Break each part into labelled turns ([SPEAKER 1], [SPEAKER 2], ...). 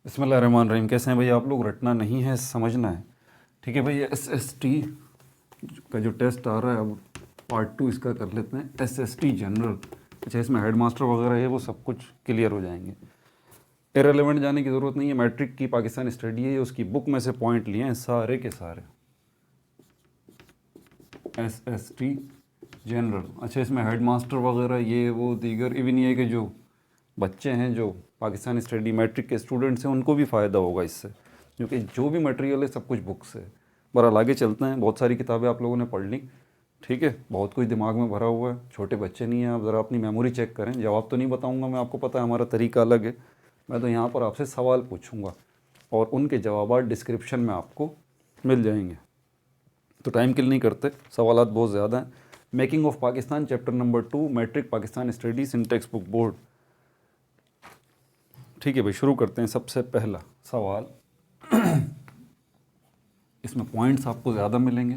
[SPEAKER 1] बिस्मिल्लाहिर्रहमानिर्रहीम। कैसे हैं भाई आप लोग? रटना नहीं है, समझना है। ठीक है भाई। SST का जो टेस्ट आ रहा है, अब पार्ट 2 इसका कर लेते हैं। SST general. अच्छा, इसमें हेड मास्टर वगैरह है, वो सब कुछ क्लियर हो जाएंगे। इररिलेवेंट जाने की ज़रूरत नहीं है। मैट्रिक की पाकिस्तान स्टडी है, उसकी बुक में से पॉइंट लिए हैं सारे के सारे। SST general. अच्छा, इसमें हेड मास्टर वगैरह ये वो दीगर इवन ये कि जो बच्चे हैं जो पाकिस्तान स्टडी मैट्रिक के स्टूडेंट्स हैं उनको भी फ़ायदा होगा इससे, क्योंकि जो भी मटेरियल है सब कुछ बुक से है। बहरहाल आगे चलते हैं। बहुत सारी किताबें आप लोगों ने पढ़ ली, ठीक है, बहुत कुछ दिमाग में भरा हुआ है। छोटे बच्चे नहीं हैं, आप ज़रा अपनी मेमोरी चेक करें। जवाब तो नहीं बताऊंगा मैं, आपको पता है हमारा तरीका अलग है। मैं तो यहाँ पर आपसे सवाल पूछूंगा और उनके जवाब डिस्क्रिप्शन में आपको मिल जाएंगे। तो टाइम किल नहीं करते, सवालात बहुत ज़्यादा हैं। Making of Pakistan chapter number 2 matric Pakistan study सिंटेक्स बुक बोर्ड। ठीक है भाई, शुरू करते हैं। सबसे पहला सवाल इसमें पॉइंट्स आपको ज़्यादा मिलेंगे।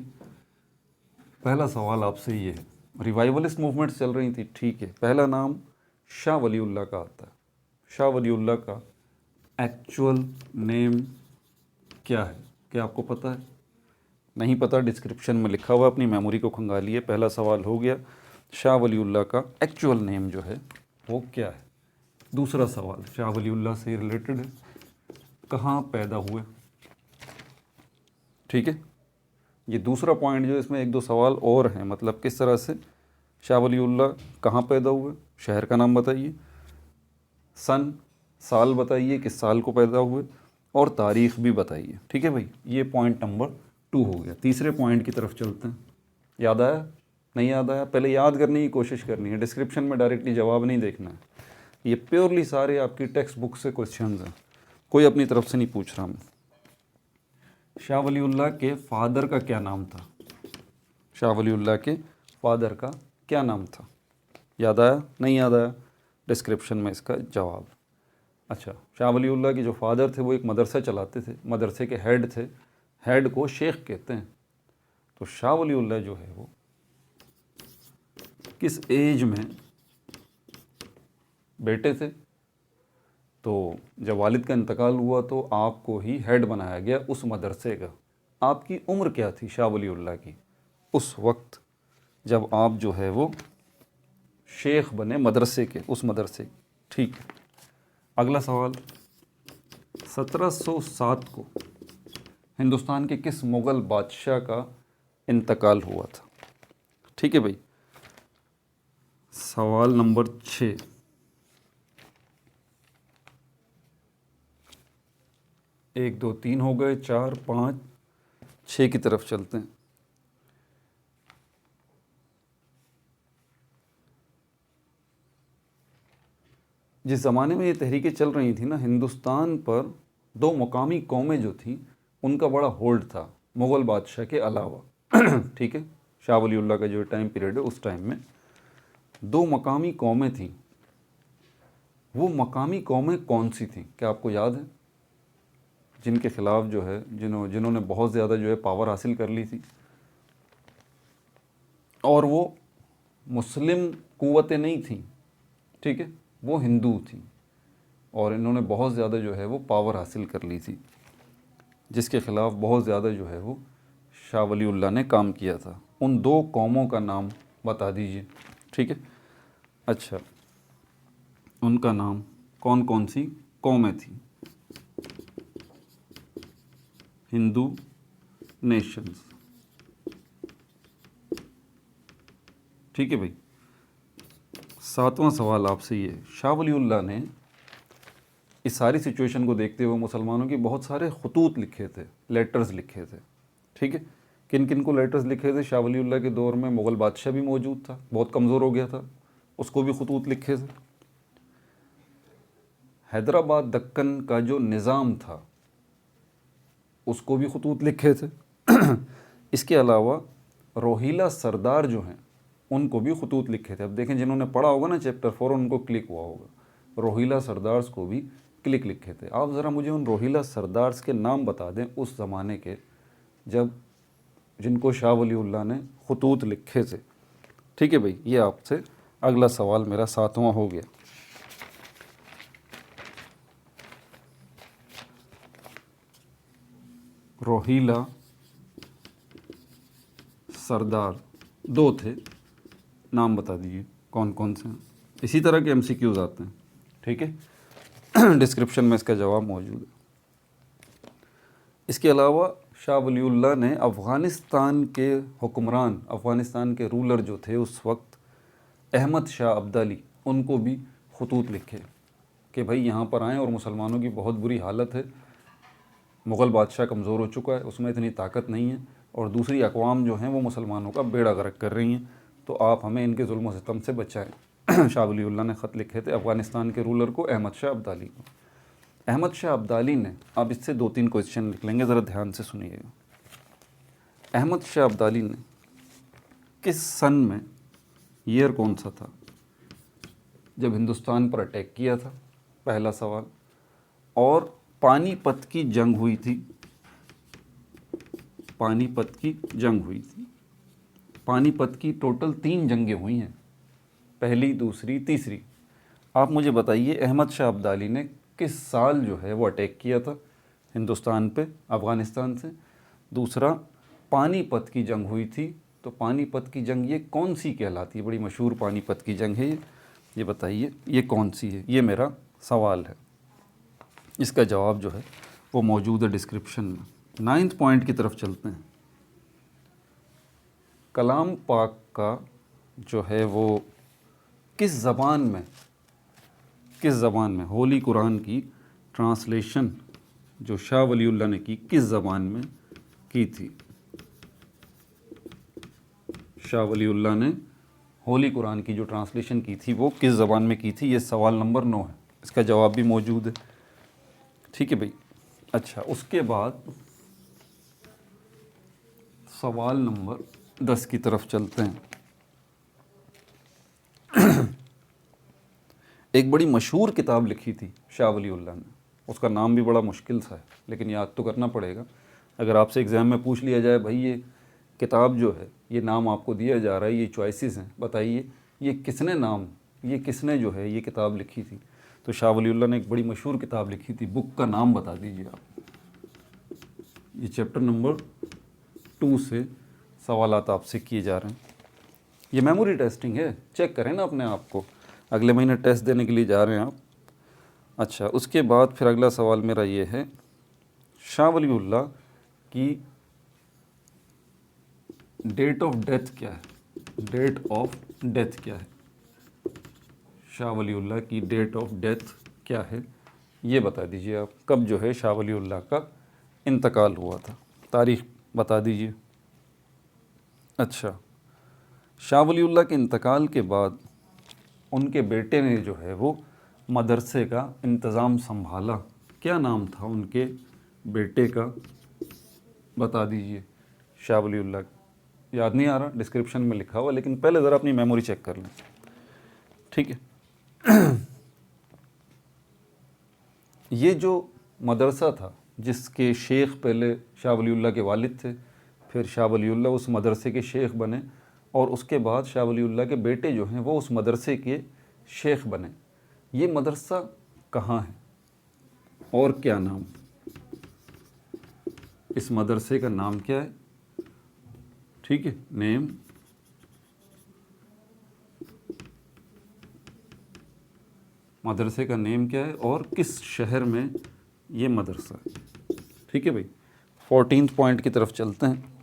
[SPEAKER 1] पहला सवाल आपसे ये है, रिवाइवलिस्ट मूवमेंट्स चल रही थी, ठीक है। पहला नाम शाह वलीउल्लाह का आता है। शाह वलीउल्लाह का एक्चुअल नेम क्या है? क्या आपको पता है? नहीं पता, डिस्क्रिप्शन में लिखा हुआ, अपनी मेमोरी को खंगालिए। पहला सवाल हो गया, शाह वलीउल्लाह का एक्चुअल नेम जो है वो क्या है। दूसरा सवाल शाह वलीउल्लाह से रिलेटेड है, कहाँ पैदा हुए। ठीक है, ये दूसरा पॉइंट जो इसमें एक दो सवाल और हैं, मतलब किस तरह से शाह वलीउल्लाह कहाँ पैदा हुए, शहर का नाम बताइए, सन साल बताइए किस साल को पैदा हुए, और तारीख़ भी बताइए। ठीक है भाई, ये पॉइंट नंबर 2 हो गया। तीसरे पॉइंट की तरफ चलते हैं। याद आया? नहीं याद आया? पहले याद करने की कोशिश करनी है, डिस्क्रिप्शन में डायरेक्टली जवाब नहीं देखना है। ये प्योरली सारे आपकी टेक्स्ट बुक से क्वेश्चंस हैं, कोई अपनी तरफ से नहीं पूछ रहा मैं। शाह वलीउल्लाह के फादर का क्या नाम था? शाह वलीउल्लाह के फादर का क्या नाम था? याद आया? नहीं याद आया? डिस्क्रिप्शन में इसका जवाब। अच्छा, शाह वलीउल्लाह के जो फादर थे वो एक मदरसा चलाते थे, मदरसे के हेड थे। हेड को शेख कहते हैं। तो शाह वलीउल्लाह जो है वो किस एज में बेटे थे? तो जब वालिद का इंतकाल हुआ तो आपको ही हेड बनाया गया उस मदरसे का। आपकी उम्र क्या थी शाह वलीउल्लाह की उस वक्त जब आप जो है वो शेख बने मदरसे के, उस मदरसे के? ठीक है। अगला सवाल, 1707 को हिंदुस्तान के किस मुग़ल बादशाह का इंतकाल हुआ था? ठीक है भाई। सवाल नंबर 6, 1 2 3 हो गए, 4 5 6 की तरफ चलते हैं। जिस ज़माने में ये तहरीकें चल रही थी ना, हिंदुस्तान पर 2 मकामी कौमें जो थी उनका बड़ा होल्ड था मुग़ल बादशाह के अलावा। ठीक है, शाह वलीउल्लाह का जो टाइम पीरियड है उस टाइम में 2 मकामी कौमें थीं। वो मकामी कौमें कौन सी थीं, क्या आपको याद है? जिनके ख़िलाफ़ जो है जिन्होंने बहुत ज़्यादा जो है पावर हासिल कर ली थी, और वो मुस्लिम क़ुव्वतें नहीं थीं, ठीक है, वो हिंदू थीं, और इन्होंने बहुत ज़्यादा जो है वो पावर हासिल कर ली थी, जिसके ख़िलाफ़ बहुत ज़्यादा जो है वो शाह वलीउल्लाह ने काम किया था। उन 2 कौमों का नाम बता दीजिए। ठीक है। अच्छा, उनका नाम कौन कौन सी कौमें थी? हिंदू नेशंस। ठीक है भाई। 7वां सवाल आपसे ये, शाह वलीउल्लाह ने इस सारी सिचुएशन को देखते हुए मुसलमानों के बहुत सारे खतूत लिखे थे, लेटर्स लिखे थे। ठीक है, किन किन को लेटर्स लिखे थे? शाह वलीउल्लाह के दौर में मुग़ल बादशाह भी मौजूद था, बहुत कमज़ोर हो गया था, उसको भी खतूत लिखे थे। हैदराबाद दक्कन का जो निज़ाम था उसको भी खतूत लिखे थे। इसके अलावा रोहिला सरदार जो हैं उनको भी खतूत लिखे थे। अब देखें, जिन्होंने पढ़ा होगा ना चैप्टर 4 उनको क्लिक हुआ होगा। रोहिला सरदार्स को भी क्लिक लिखे थे। आप ज़रा मुझे उन रोहिला सरदार्स के नाम बता दें उस ज़माने के, जब जिनको शाह वलीउल्लाह ने खतूत लिखे थे। ठीक है भाई, ये आपसे अगला सवाल मेरा 7वां हो गया। रोहिला, सरदार, दो थे, नाम बता दीजिए कौन कौन से हैं। इसी तरह के MCQs आते हैं, ठीक है। डिस्क्रिप्शन में इसका जवाब मौजूद है। इसके अलावा शाह वलीउल्लाह ने अफ़गानिस्तान के हुक्मरान, अफ़गानिस्तान के रूलर जो थे उस वक्त, अहमद शाह अब्दाली, उनको भी ख़ुतूत लिखे कि भाई यहाँ पर आएँ और मुसलमानों की बहुत बुरी हालत है, मुग़ल बादशाह कमज़ोर हो चुका है, उसमें इतनी ताकत नहीं है और दूसरी अक़वाम जो हैं वो मुसलमानों का बेड़ा गर्क कर रही हैं, तो आप हमें इनके जुल्म सितम से बचाएं। शाह वलीउल्लाह ने ख़त लिखे थे अफ़गानिस्तान के रूलर को, अहमद शाह अब्दाली को। अहमद शाह अब्दाली ने, अब इससे 2-3 क्वेश्चन निकलेंगे, ज़रा ध्यान से सुनिएगा। अहमद शाह अब्दाली ने किस सन में, ईयर कौन सा था, जब हिंदुस्तान पर अटैक किया था, पहला सवाल। और पानीपत की जंग हुई थी, पानीपत की जंग हुई थी। पानीपत की टोटल 3 जंगें हुई हैं, पहली, दूसरी, तीसरी। आप मुझे बताइए अहमद शाह अब्दाली ने किस साल जो है वो अटैक किया था हिंदुस्तान पे अफ़गानिस्तान से। दूसरा, पानीपत की जंग हुई थी, तो पानीपत की जंग ये कौन सी कहलाती है, बड़ी मशहूर पानीपत की जंग है ये बताइए ये कौन सी है। ये मेरा सवाल है, इसका जवाब जो है वो मौजूद है डिस्क्रिप्शन में। 9th पॉइंट की तरफ चलते हैं। कलाम पाक का जो है वो किस ज़बान में, होली कुरान की ट्रांसलेशन जो शाह वलीउल्लाह ने की, किस ज़बान में की थी। शाह वलीउल्लाह ने होली कुरान की जो ट्रांसलेशन की थी वो किस ज़बान में की थी। ये सवाल नंबर 9 है, इसका जवाब भी मौजूद है, ठीक है भाई। अच्छा, उसके बाद सवाल नंबर 10 की तरफ चलते हैं। एक बड़ी मशहूर किताब लिखी थी शाह वलीउल्लाह ने, उसका नाम भी बड़ा मुश्किल सा है लेकिन याद तो करना पड़ेगा। अगर आपसे एग्ज़ाम में पूछ लिया जाए भाई ये किताब जो है, ये नाम आपको दिया जा रहा है, ये चॉइसेस हैं, बताइए ये किसने जो है ये किताब लिखी थी, तो शाह वलीउल्लाह ने एक बड़ी मशहूर किताब लिखी थी। बुक का नाम बता दीजिए आप। ये चैप्टर नंबर 2 से सवालात आपसे किए जा रहे हैं। ये मेमोरी टेस्टिंग है, चेक करें ना अपने आप को, अगले महीने टेस्ट देने के लिए जा रहे हैं आप। अच्छा, उसके बाद फिर अगला सवाल मेरा ये है, शाह वलीउल्लाह की डेट ऑफ डेथ क्या है, डेट ऑफ डेथ क्या है, शाह वलीउल्लाह की डेट ऑफ डेथ क्या है, ये बता दीजिए आप। कब जो है शाह वलीउल्लाह का इंतकाल हुआ था, तारीख़ बता दीजिए। अच्छा, शाह वलीउल्लाह के इंतकाल के बाद उनके बेटे ने जो है वो मदरसे का इंतज़ाम संभाला, क्या नाम था उनके बेटे का, बता दीजिए। शाह वलीउल्लाह, याद नहीं आ रहा, डिस्क्रिप्शन में लिखा हुआ, लेकिन पहले ज़रा अपनी मेमोरी चेक कर लें, ठीक है। ये जो मदरसा था जिसके शेख पहले शाह वलीउल्लाह के वालिद थे, फिर शाह वलीउल्लाह उस मदरसे के शेख बने और उसके बाद शाह वलीउल्लाह के बेटे जो हैं वो उस मदरसे के शेख बने। ये मदरसा कहाँ है और क्या नाम, इस मदरसे का नाम क्या है, ठीक है, नेम, मदरसे का नेम क्या है और किस शहर में ये मदरसा है, ठीक है भाई। 14th पॉइंट की तरफ चलते हैं।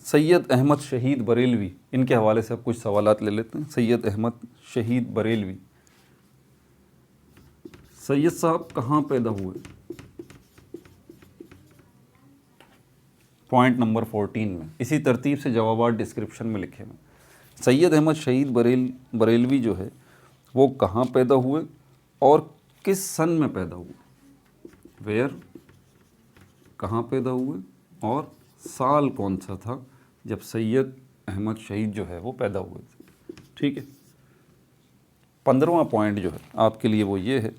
[SPEAKER 1] सैयद अहमद शहीद बरेलवी, इनके हवाले से अब कुछ सवालात ले लेते हैं। सैयद अहमद शहीद बरेलवी, सैयद साहब कहाँ पैदा हुए, पॉइंट नंबर 14 में। इसी तरतीब से जवाबात डिस्क्रिप्शन में लिखे हुए। सैयद अहमद शहीद बरेलवी जो है वो कहाँ पैदा हुए और किस सन में पैदा हुए, वेयर, कहाँ पैदा हुए और साल कौन सा था जब सैयद अहमद शहीद जो है वो पैदा हुए थे, ठीक है। 15वां पॉइंट जो है आपके लिए वो ये है,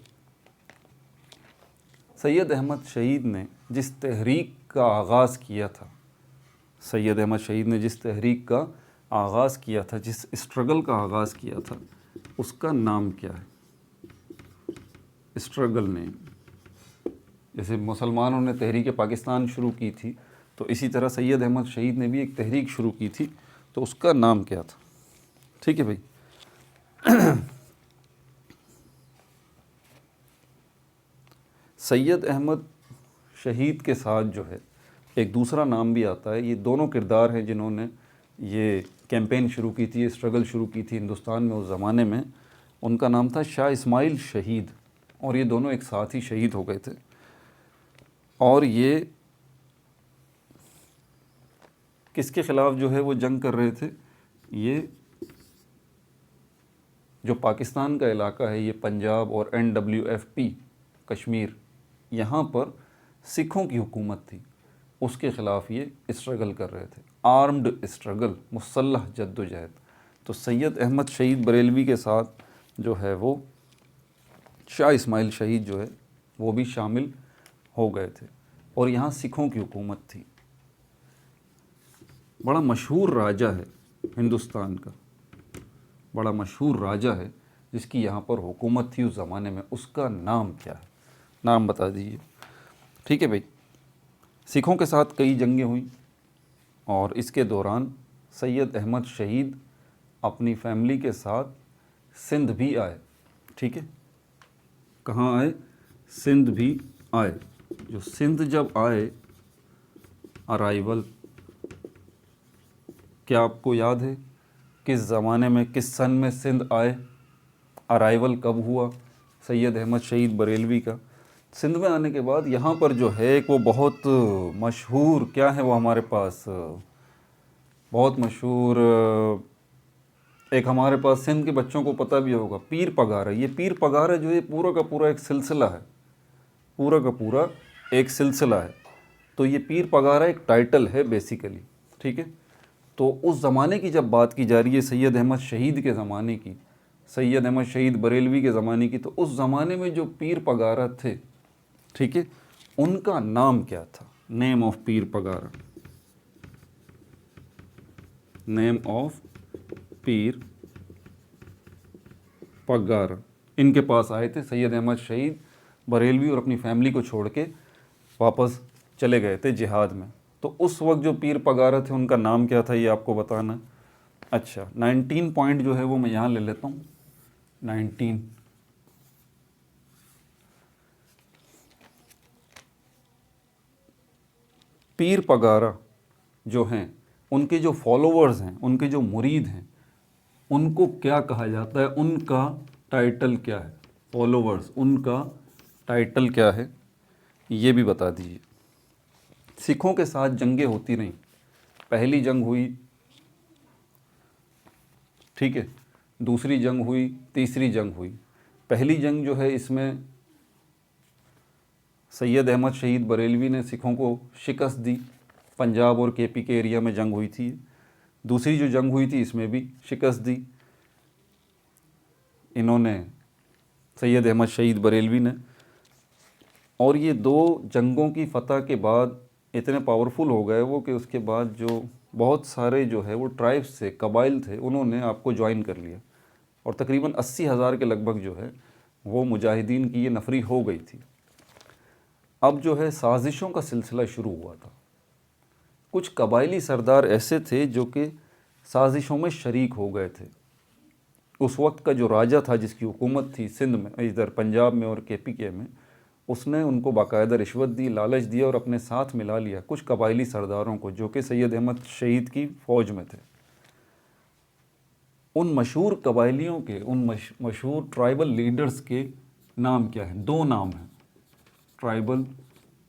[SPEAKER 1] सैयद अहमद शहीद ने जिस तहरीक का आगाज़ किया था, सैयद अहमद शहीद ने जिस तहरीक का आगाज़ किया था, जिस स्ट्रगल का आगाज़ किया था, उसका नाम क्या है, स्ट्रगल नेम। जैसे मुसलमानों ने तहरीक पाकिस्तान शुरू की थी, तो इसी तरह सैयद अहमद शहीद ने भी एक तहरीक शुरू की थी, तो उसका नाम क्या था? ठीक है भाई। सैयद अहमद शहीद के साथ जो है एक दूसरा नाम भी आता है। ये दोनों किरदार हैं जिन्होंने ये कैंपेन शुरू की थी, स्ट्रगल शुरू की थी हिंदुस्तान में उस ज़माने में। उनका नाम था शाह इस्माइल शहीद, और ये दोनों एक साथ ही शहीद हो गए थे। और ये किसके ख़िलाफ़ जो है वो जंग कर रहे थे? ये जो पाकिस्तान का इलाका है, ये पंजाब और NWFP कश्मीर, यहाँ पर सिखों की हुकूमत थी, उसके ख़िलाफ़ ये स्ट्रगल कर रहे थे। आर्म्ड स्ट्रगल, मुसल्लह जद्दोजहद। तो सैयद अहमद शहीद बरेलवी के साथ जो है वो शाह इस्माइल शहीद जो है वो भी शामिल हो गए थे, और यहाँ सिखों की हुकूमत थी। बड़ा मशहूर राजा है हिंदुस्तान का, बड़ा मशहूर राजा है जिसकी यहाँ पर हुकूमत थी उस ज़माने में। उसका नाम क्या है? नाम बता दीजिए। ठीक है भाई। सिखों के साथ कई जंगें हुई, और इसके दौरान सैयद अहमद शहीद अपनी फैमिली के साथ सिंध भी आए। ठीक है, कहाँ आए? सिंध भी आए। जो सिंध जब आए, अराइवल, क्या आपको याद है किस ज़माने में, किस सन में सिंध आए? अराइवल कब हुआ सैयद अहमद शहीद बरेलवी का? सिंध में आने के बाद यहाँ पर जो है एक वो बहुत मशहूर, क्या है वो हमारे पास, बहुत मशहूर, एक हमारे पास सिंध के बच्चों को पता भी होगा, पीर पगारा। ये पीर पगारा जो है पूरा का पूरा एक सिलसिला है, पूरा का पूरा एक सिलसिला है। तो ये पीर पगारा एक टाइटल है बेसिकली। ठीक है, तो उस ज़माने की जब बात की जा रही है, सैयद अहमद शहीद के ज़माने की, सैयद अहमद शहीद बरेलवी के ज़माने की, तो उस ज़माने में जो पीर पगारा थे, ठीक है, उनका नाम क्या था? Name of Pir पगारा, name of पीर पगारा। इनके पास आए थे सैयद अहमद शहीद बरेलवी, और अपनी फैमिली को छोड़ के वापस चले गए थे जिहाद में। तो उस वक्त जो पीर पगारा थे उनका नाम क्या था, ये आपको बताना। अच्छा, 19 पॉइंट जो है वो मैं यहाँ ले लेता हूँ। 19 पीर पगारा जो हैं, उनके जो फॉलोवर्स हैं, उनके जो मुरीद हैं, उनको क्या कहा जाता है? उनका टाइटल क्या है? फॉलोवर्स, उनका टाइटल क्या है, ये भी बता दीजिए। सिखों के साथ जंगें होती रहीं। पहली जंग हुई, ठीक है, दूसरी जंग हुई, तीसरी जंग हुई। पहली जंग जो है, इसमें सैयद अहमद शहीद बरेलवी ने सिखों को शिकस्त दी। पंजाब और KP के एरिया में जंग हुई थी। दूसरी जो जंग हुई थी, इसमें भी शिकस्त दी इन्होंने, सैयद अहमद शहीद बरेलवी ने। और ये दो जंगों की फ़तह के बाद इतने पावरफुल हो गए वो कि उसके बाद जो बहुत सारे जो है वो ट्राइब्स थे, कबाइल थे, उन्होंने आपको ज्वाइन कर लिया, और तकरीबन 80,000 के लगभग जो है वो मुजाहिदीन की ये नफरी हो गई थी। अब जो है साजिशों का सिलसिला शुरू हुआ था। कुछ कबाइली सरदार ऐसे थे जो कि साजिशों में शरीक हो गए थे। उस वक्त का जो राजा था, जिसकी हुकूमत थी सिंध में, इधर पंजाब में और KPK में, उसने उनको बाकायदा रिश्वत दी, लालच दिया, और अपने साथ मिला लिया कुछ कबाइली सरदारों को जो कि सैयद अहमद शहीद की फ़ौज में थे। उन मशहूर कबाइलियों के, उन मशहूर ट्राइबल लीडर्स के नाम क्या हैं? दो नाम हैं ट्राइबल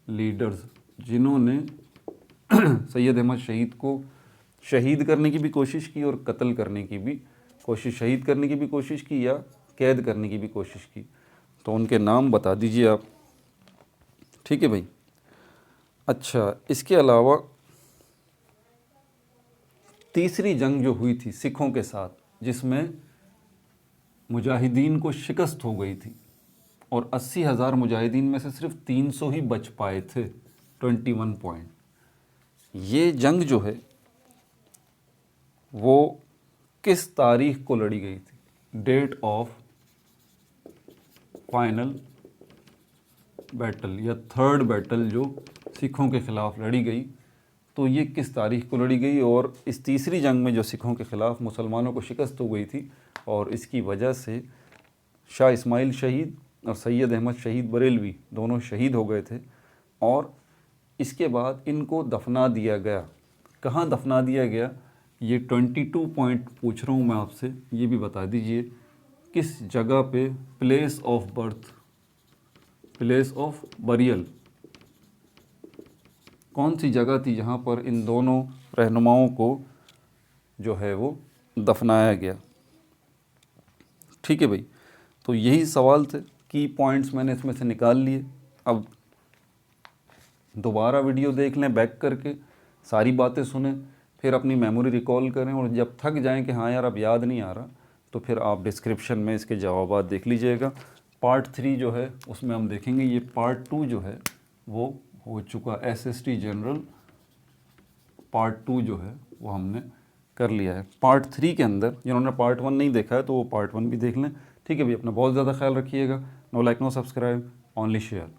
[SPEAKER 1] लीडर्स जिन्होंने सैयद अहमद शहीद को शहीद करने की भी कोशिश की और कत्ल करने की भी कोशिश, शहीद करने की भी कोशिश की या कैद करने की भी कोशिश की। तो उनके नाम बता दीजिए आप। ठीक है भाई। अच्छा, इसके अलावा तीसरी जंग जो हुई थी सिखों के साथ, जिसमें मुजाहिदीन को शिकस्त हो गई थी, और 80,000 मुजाहिदीन में से सिर्फ 300 ही बच पाए थे। 21 पॉइंट। ये जंग जो है वो किस तारीख को लड़ी गई थी? डेट ऑफ फाइनल बैटल या थर्ड बैटल जो सिखों के ख़िलाफ़ लड़ी गई, तो ये किस तारीख को लड़ी गई, और इस तीसरी जंग में जो सिखों के ख़िलाफ़ मुसलमानों को शिकस्त हो गई थी और इसकी वजह से शाह इस्माइल शहीद और सैयद अहमद शहीद बरेलवी दोनों शहीद हो गए थे, और इसके बाद इनको दफना दिया गया। कहाँ दफना दिया गया, ये 22 पॉइंट पूछ रहा हूँ मैं आपसे, ये भी बता दीजिए किस जगह पे, place of birth, place of burial, कौन सी जगह थी जहाँ पर इन दोनों रहनुमाओं को जो है वो दफनाया गया। ठीक है भाई, तो यही सवाल थे, की पॉइंट्स मैंने इसमें से निकाल लिए। अब दोबारा वीडियो देख लें बैक करके, सारी बातें सुनें, फिर अपनी मेमोरी रिकॉल करें, और जब थक जाएं कि हाँ यार अब याद नहीं आ रहा, तो फिर आप डिस्क्रिप्शन में इसके जवाबात देख लीजिएगा। पार्ट 3 जो है उसमें हम देखेंगे, ये पार्ट 2 जो है वो हो चुका, SST जनरल पार्ट 2 जो है वो हमने कर लिया है। पार्ट 3 के अंदर जिन्होंने पार्ट 1 नहीं देखा है तो वो पार्ट 1 भी देख लें। ठीक है भाई, अपना बहुत ज़्यादा ख्याल रखिएगा। No like no subscribe, only share.